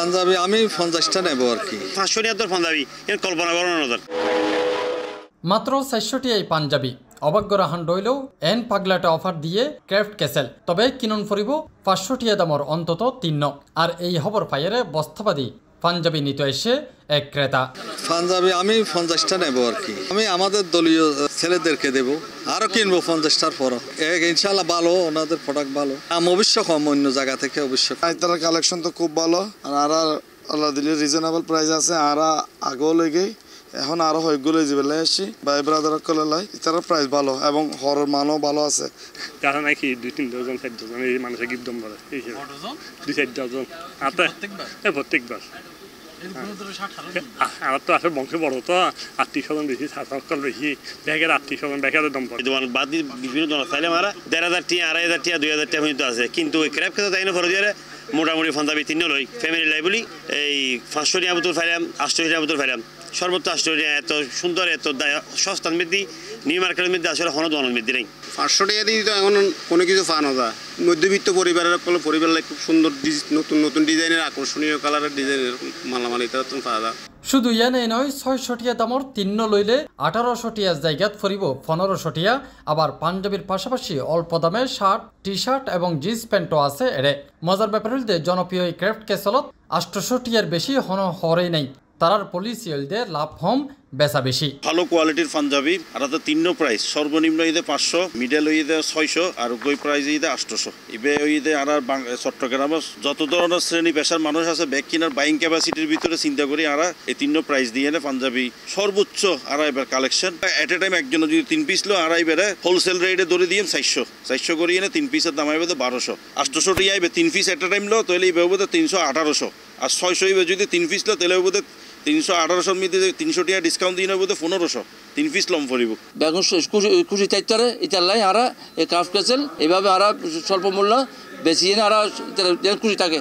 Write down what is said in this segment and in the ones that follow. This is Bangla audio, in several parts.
পাঞ্জাবি আমি 50টা নেব আর কি। 500 পাঞ্জাবি কল্পনা করার নজর মাত্র 400টি এই পাঞ্জাবি অবাগ্য রাহান রইলেও এন পাগলাটা অফার দিয়ে ক্রাফট ক্যাসেল তবে কিনন ফরিব 500টি দামর অন্তত 3 আর এই খবর পাইরে বস্তাবাদী পাঞ্জাবি নিতে এসে এক ক্রেতা। পাঞ্জাবি আমি 50টা নেব আর কি। আমি আমাদের দলীয় ছেলেদেরকে দেব, আরো কিনবো 50টার পর। ইনশাল্লাহ ভালো, ওনাদের প্রোডাক্ট ভালো। অবশ্য কম অন্য জায়গা থেকে অবশ্য। তার কালেকশন তো খুব ভালো আর আল্লাহ দিলে রিজনেবল প্রাইস আছে। আর আগেও লেগে এখন আরো হয়েগুলো যাবে আসছি ভাই ব্রাদার কলে লাই তার প্রাইস ভালো এবং হরের মানও ভালো আছে। যারা নাকি 2-3 ডজন 4 ডজন এই মানুষের গিফট দম করে 2-4 ডজন প্রত্যেকবার আমার তো আসলে বংশ বড় তো 800 বেশি 700 বেশি ব্যাগের 800 ব্যাগের দম পড়ে দোকান বাদ দিয়ে বিভিন্ন জন চাইলে মারা 1500 টাকা 2500 টাকা 2000 টাকা পর্যন্ত আছে কিন্তু ওই ক্র্যাপ খেতে তাই না ফরজ দিয়ে মোটামুটি পাঞ্জাবি 3 লই ফ্যামিলি লাইবলি এই 500 টাকা বোতল ফাইলাম 800 টাকা বোতল ফাইলাম সর্বোচ্চ 800 টাকা এত সুন্দর এত সস্তার মধ্যে নিউ মার্কেটের মধ্যে আসলে কোনো দোকানের মধ্যে নেই। 500 টাকা দিয়ে তো এখন কোনো কিছু ফান হয় মধ্যবিত্ত পরিবারের পরিবার খুব সুন্দর নতুন নতুন ডিজাইনের আকর্ষণীয় কালারের ডিজাইনের মালামাল এটা তো পাওয়া যায়। শুধু ইয়ানে নয় 600 টাকা দামর 3 লইলে 1800 টাকা জায়গাত ফরিব 1500 টাকা। আবার পাঞ্জাবির পাশাপাশি অল্প দামে শার্ট টি শার্ট এবং জিন্স প্যান্টও আছে এরে। মজার ব্যাপার হইলে জনপ্রিয় এই ক্রাফট ক্যাসেলত 800 টাকার বেশি হরেই নাই। তারার পলিসিয়ালদের লাভ হম বেচা বেশি। ভালো কোয়ালিটির পাঞ্জাবি আর তো 3 প্রাইস সর্বনিম্ন ঈদে 500 মিডল ঈদে 600 আর গই প্রাইস ঈদে 800 ইবে ঈদে আর চট্টগ্রামে যত ধরনের শ্রেণী পেশার মানুষ আছে ব্যাগ কেনার বাইং ক্যাপাসিটির ভিতরে চিন্তা করি আর এই 3 প্রাইস দিয়ে এনে পাঞ্জাবি সর্বোচ্চ আর এবার কালেকশন এট এ টাইম একজন যদি 3 পিস লো আর এবারে হোলসেল রেটে ধরে দিয়ে 400 করে এনে 3 পিসের দাম আইবে 1200 800 টাকা আইবে 3 পিস এট এ টাইম লো তাহলে এই হবে 318 আর 600 ইবে যদি 3 পিস লো তাহলে হবে 318 মধ্যে 300 টাকা ডিসকাউন্ট দিয়ে নেবো 1500 3 পিস লম ফরিব বেগুন খুশি চাইতারে ইতালাই আর এই ক্রাফট ক্যাসেল এইভাবে আর স্বল্প মূল্য বেশি এনে আর খুশি থাকে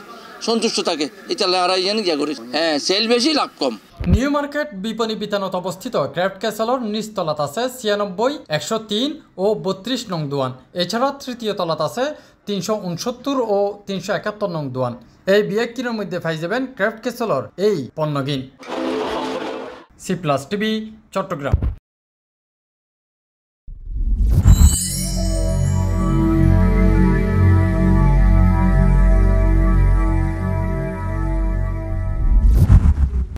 সন্তুষ্ট থাকে ইতালাই আর ইয়ে গিয়া করি। হ্যাঁ সেল বেশি লাভ কম। নিউ মার্কেট বিপণী বিতানত অবস্থিত ক্রাফট ক্যাসেলর নিচতলাত আছে 96, 103 ও 32 নং দোয়ান। এছাড়া তৃতীয় তলাত আছে 369 ও 371 নং দোয়ান। এই বিয়াকিনের মধ্যে পাই যাবেন ক্রাফট ক্যাসেলর এই পণ্যগিন। C+ TV Chittagong.